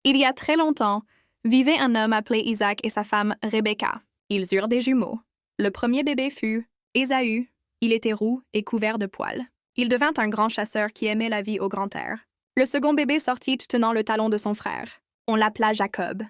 Il y a très longtemps, vivait un homme appelé Isaac et sa femme Rebecca. Ils eurent des jumeaux. Le premier bébé fut Ésaü. Il était roux et couvert de poils. Il devint un grand chasseur qui aimait la vie au grand air. Le second bébé sortit tenant le talon de son frère. On l'appela Jacob.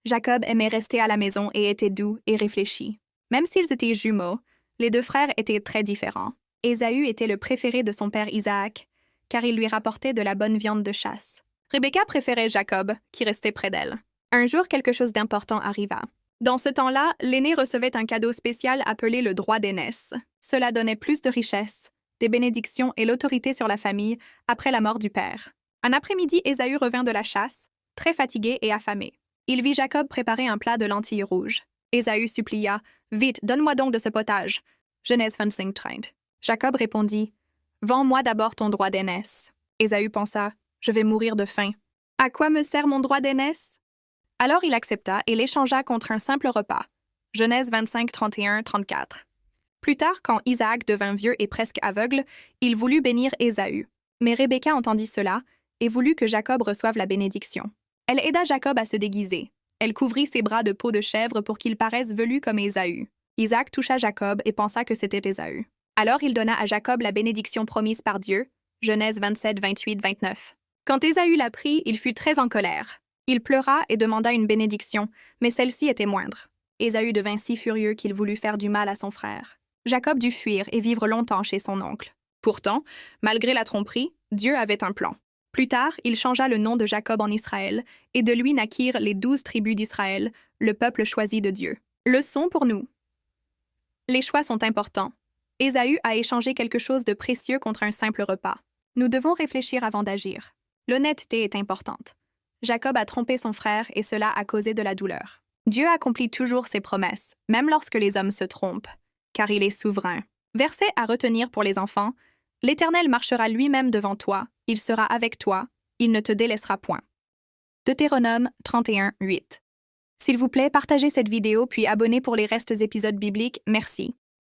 Jacob aimait rester à la maison et était doux et réfléchi. Même s'ils étaient jumeaux, les deux frères étaient très différents. Ésaü était le préféré de son père Isaac, car il lui rapportait de la bonne viande de chasse. Rebecca préférait Jacob, qui restait près d'elle. Un jour, quelque chose d'important arriva. Dans ce temps-là, l'aîné recevait un cadeau spécial appelé le droit d'aînesse. Cela donnait plus de richesses, des bénédictions et l'autorité sur la famille après la mort du père. Un après-midi, Ésaü revint de la chasse, très fatigué et affamé. Il vit Jacob préparer un plat de lentilles rouges. Ésaü supplia « Vite, donne-moi donc de ce potage. » Genèse 25:30. Jacob répondit « Vends-moi d'abord ton droit d'aînesse. » Ésaü pensa « Je vais mourir de faim. À quoi me sert mon droit d'aînesse? » Alors il accepta et l'échangea contre un simple repas. Genèse 25:31-34. Plus tard, quand Isaac devint vieux et presque aveugle, il voulut bénir Ésaü. Mais Rebecca entendit cela et voulut que Jacob reçoive la bénédiction. Elle aida Jacob à se déguiser. Elle couvrit ses bras de peau de chèvre pour qu'il paraisse velu comme Ésaü. Isaac toucha Jacob et pensa que c'était Ésaü. Alors il donna à Jacob la bénédiction promise par Dieu. Genèse 27:28-29. Quand Ésaü la prit, il fut très en colère. Il pleura et demanda une bénédiction, mais celle-ci était moindre. Ésaü devint si furieux qu'il voulut faire du mal à son frère. Jacob dut fuir et vivre longtemps chez son oncle. Pourtant, malgré la tromperie, Dieu avait un plan. Plus tard, il changea le nom de Jacob en Israël, et de lui naquirent les 12 tribus d'Israël, le peuple choisi de Dieu. Leçon pour nous. Les choix sont importants. Ésaü a échangé quelque chose de précieux contre un simple repas. Nous devons réfléchir avant d'agir. L'honnêteté est importante. Jacob a trompé son frère et cela a causé de la douleur. Dieu accomplit toujours ses promesses, même lorsque les hommes se trompent, car il est souverain. Verset à retenir pour les enfants. L'Éternel marchera lui-même devant toi, il sera avec toi, il ne te délaissera point. Deutéronome 31:8. S'il vous plaît, partagez cette vidéo puis abonnez pour les restes épisodes bibliques. Merci.